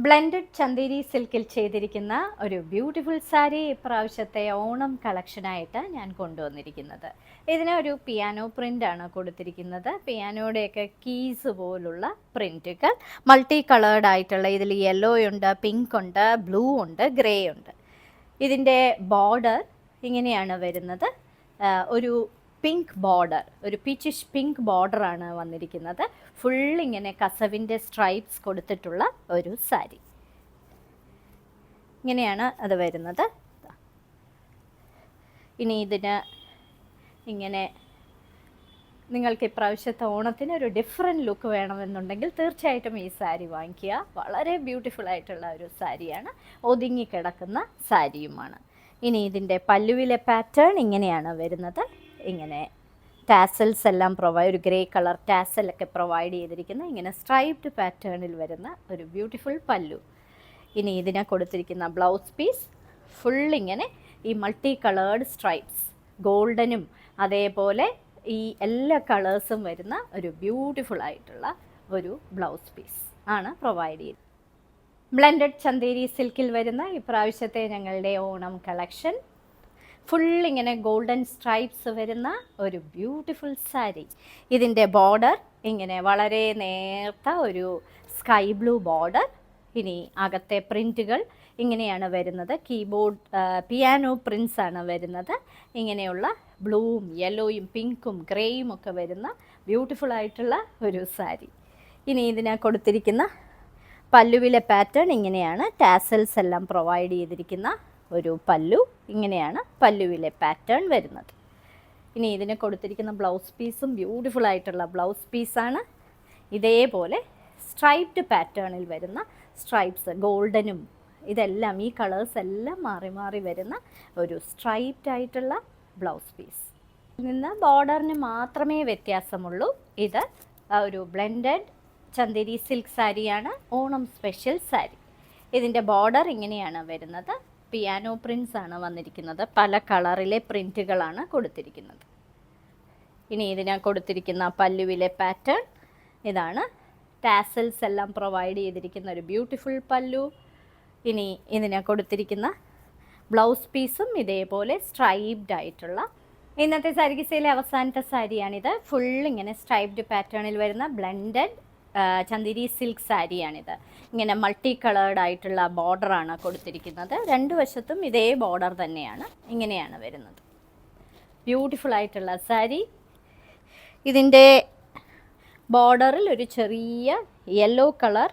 Blended Chanderi സിൽക്കിൽ ചെയ്തിരിക്കുന്ന ഒരു ബ്യൂട്ടിഫുൾ സാരി ഇപ്രാവശ്യത്തെ ഓണം കളക്ഷനായിട്ട് ഞാൻ കൊണ്ടുവന്നിരിക്കുന്നത്. ഇതിന് ഒരു പിയാനോ പ്രിൻ്റാണ് കൊടുത്തിരിക്കുന്നത്. പിയാനോയുടെയൊക്കെ കീസ് പോലുള്ള പ്രിൻറ്റുകൾ മൾട്ടി കളേർഡ് ആയിട്ടുള്ള, ഇതിൽ യെല്ലോ ഉണ്ട്, പിങ്ക് ഉണ്ട്, ബ്ലൂ ഉണ്ട്, ഗ്രേ ഉണ്ട്. ഇതിൻ്റെ ബോർഡർ ഇങ്ങനെയാണ് വരുന്നത്. ഒരു പിങ്ക് ബോർഡർ, ഒരു പീച്ചിഷ് പിങ്ക് ബോർഡറാണ് വന്നിരിക്കുന്നത്. ഫുൾ ഇങ്ങനെ കസവിൻ്റെ സ്ട്രൈപ്സ് കൊടുത്തിട്ടുള്ള ഒരു സാരി. ഇങ്ങനെയാണ് അത് വരുന്നത്. ഇനി ഇതിന് ഇങ്ങനെ നിങ്ങൾക്ക് ഇപ്രാവശ്യത്തെ ഓണത്തിന് ഒരു ഡിഫറെൻറ്റ് ലുക്ക് വേണമെന്നുണ്ടെങ്കിൽ തീർച്ചയായിട്ടും ഈ സാരി വാങ്ങിക്കുക. വളരെ ബ്യൂട്ടിഫുൾ ആയിട്ടുള്ള ഒരു സാരിയാണ്, ഒതുങ്ങിക്കിടക്കുന്ന സാരിയുമാണ്. ഇനി ഇതിൻ്റെ പല്ലുവിലെ പാറ്റേൺ ഇങ്ങനെയാണ് വരുന്നത്. ഇങ്ങനെ ടാസൽസ് എല്ലാം ഒരു ഗ്രേ കളർ ടാസലൊക്കെ പ്രൊവൈഡ് ചെയ്തിരിക്കുന്ന ഇങ്ങനെ സ്ട്രൈപ്ഡ് പാറ്റേണിൽ വരുന്ന ഒരു ബ്യൂട്ടിഫുൾ പല്ലു. ഇനി ഇതിനെ കൊടുത്തിരിക്കുന്ന ബ്ലൗസ് പീസ് ഫുൾ ഇങ്ങനെ ഈ മൾട്ടി കളേർഡ് സ്ട്രൈപ്സ്, ഗോൾഡനും അതേപോലെ ഈ എല്ലാ കളേഴ്സും വരുന്ന ഒരു ബ്യൂട്ടിഫുൾ ആയിട്ടുള്ള ഒരു ബ്ലൗസ് പീസ് ആണ് പ്രൊവൈഡ് ചെയ്തത്. ബ്ലെൻഡഡ് ചന്തേരി സിൽക്കിൽ വരുന്ന ഇപ്രാവശ്യത്തെ ഞങ്ങളുടെ ഓണം കളക്ഷൻ ഫുൾ ഇങ്ങനെ ഗോൾഡൻ സ്ട്രൈപ്സ് വരുന്ന ഒരു ബ്യൂട്ടിഫുൾ സാരി. ഇതിൻ്റെ ബോർഡർ ഇങ്ങനെ വളരെ നേർത്ത ഒരു സ്കൈ ബ്ലൂ ബോർഡർ. ഇനി അകത്തെ പ്രിൻറ്റുകൾ ഇങ്ങനെയാണ് വരുന്നത്. കീബോർഡ് പിയാനോ പ്രിൻസ് ആണ് വരുന്നത്. ഇങ്ങനെയുള്ള ബ്ലൂവും യെല്ലോയും പിങ്കും ഗ്രേയും ഒക്കെ വരുന്ന ബ്യൂട്ടിഫുൾ ആയിട്ടുള്ള ഒരു സാരി. ഇനി ഇതിന് കൊടുത്തിരിക്കുന്ന പല്ലുവിലെ പാറ്റേൺ ഇങ്ങനെയാണ്. ടാസൽസ് എല്ലാം പ്രൊവൈഡ് ചെയ്തിരിക്കുന്ന ഒരു പല്ലു. ഇങ്ങനെയാണ് പല്ലുവിലെ പാറ്റേൺ വരുന്നത്. ഇനി ഇതിന് കൊടുത്തിരിക്കുന്ന ബ്ലൗസ് പീസും ബ്യൂട്ടിഫുൾ ആയിട്ടുള്ള ബ്ലൗസ് പീസാണ്. ഇതേപോലെ സ്ട്രൈപ്ഡ് പാറ്റേണിൽ വരുന്ന സ്ട്രൈപ്സ്, ഗോൾഡനും ഇതെല്ലാം ഈ കളേഴ്സ് എല്ലാം മാറി മാറി വരുന്ന ഒരു സ്ട്രൈപ്ഡ് ആയിട്ടുള്ള ബ്ലൗസ് പീസ്. നിന്ന് ബോർഡറിന് മാത്രമേ വ്യത്യാസമുള്ളൂ. ഇത് ഒരു ബ്ലെൻഡഡ് ചന്തേരി സിൽക്ക് സാരിയാണ്, ഓണം സ്പെഷ്യൽ സാരി. ഇതിൻ്റെ ബോർഡർ ഇങ്ങനെയാണ് വരുന്നത്. പിയാനോ പ്രിൻസ് ആണ് വന്നിരിക്കുന്നത്. പല കളറിലെ പ്രിൻറ്റുകളാണ് കൊടുത്തിരിക്കുന്നത്. ഇനി ഇതിന് കൊടുത്തിരിക്കുന്ന പല്ലുവിലെ പാറ്റേൺ ഇതാണ്. ടാസൽസ് എല്ലാം പ്രൊവൈഡ് ചെയ്തിരിക്കുന്ന ഒരു ബ്യൂട്ടിഫുൾ പല്ലു. ഇനി ഇതിന് കൊടുത്തിരിക്കുന്ന ബ്ലൗസ് പീസും ഇതേപോലെ സ്ട്രൈപ്ഡ് ആയിട്ടുള്ള. ഇന്നത്തെ സാരി കിസയിലെ അവസാനത്തെ സാരിയാണിത്. ഫുൾ ഇങ്ങനെ സ്ട്രൈപ്ഡ് പാറ്റേണിൽ വരുന്ന ബ്ലെൻഡഡ് ചന്തേരി സിൽക്ക് സാരിയാണിത്. ഇങ്ങനെ മൾട്ടി കളേർഡ് ആയിട്ടുള്ള ബോർഡറാണ് കൊടുത്തിരിക്കുന്നത്. രണ്ട് വശത്തും ഇതേ ബോർഡർ തന്നെയാണ്. ഇങ്ങനെയാണ് വരുന്നത്. ബ്യൂട്ടിഫുൾ ആയിട്ടുള്ള സാരി. ഇതിൻ്റെ ബോർഡറിൽ ഒരു ചെറിയ യെല്ലോ കളർ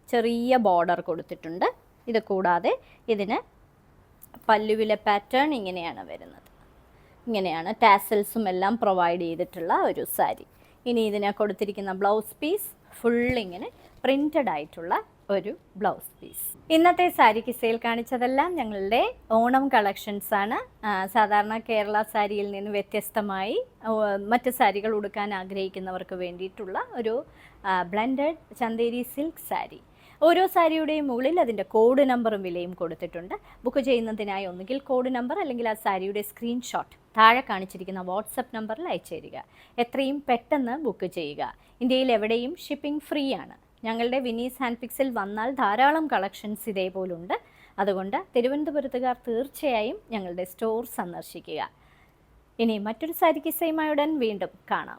ചെറിയ ബോർഡർ കൊടുത്തിട്ടുണ്ട്. ഇത് കൂടാതെ ഇതിന് പല്ലുവിലെ പാറ്റേൺ ഇങ്ങനെയാണ് വരുന്നത്. ഇങ്ങനെയാണ് ടാസൽസും എല്ലാം പ്രൊവൈഡ് ചെയ്തിട്ടുള്ള ഒരു സാരി. ഇനി ഇതിന് കൊടുത്തിരിക്കുന്ന ബ്ലൗസ് പീസ് ഫുൾ ഇങ്ങനെ പ്രിൻറ്റഡ് ആയിട്ടുള്ള ഒരു ബ്ലൗസ് പീസ്. ഇന്നത്തെ സാരി കിസയിൽ കാണിച്ചതെല്ലാം ഞങ്ങളുടെ ഓണം കളക്ഷൻസ് ആണ്. സാധാരണ കേരള സാരിയിൽ നിന്ന് വ്യത്യസ്തമായി മറ്റ് സാരികൾ ഉടുക്കാൻ ആഗ്രഹിക്കുന്നവർക്ക് വേണ്ടിയിട്ടുള്ള ഒരു ബ്ലെൻഡഡ് ചന്തേരി സിൽക്ക് സാരി. ഓരോ സാരിയുടെയും മുകളിൽ അതിൻ്റെ കോഡ് നമ്പറും വിലയും കൊടുത്തിട്ടുണ്ട്. ബുക്ക് ചെയ്യുന്നതിനായി ഒന്നുകിൽ കോഡ് നമ്പർ അല്ലെങ്കിൽ ആ സാരിയുടെ സ്ക്രീൻഷോട്ട് താഴെ കാണിച്ചിരിക്കുന്ന വാട്സപ്പ് നമ്പറിൽ അയച്ചു തരിക. എത്രയും പെട്ടെന്ന് ബുക്ക് ചെയ്യുക. ഇന്ത്യയിൽ എവിടെയും ഷിപ്പിംഗ് ഫ്രീ ആണ്. ഞങ്ങളുടെ വിനീസ് ഹാൻഡ് പിക്സിൽ വന്നാൽ ധാരാളം കളക്ഷൻസ് ഇതേപോലുണ്ട്. അതുകൊണ്ട് തിരുവനന്തപുരത്തുകാർ തീർച്ചയായും ഞങ്ങളുടെ സ്റ്റോർ സന്ദർശിക്കുക. ഇനി മറ്റൊരു സാരി കിസ്സയുമായി ഉടൻ വീണ്ടും കാണാം.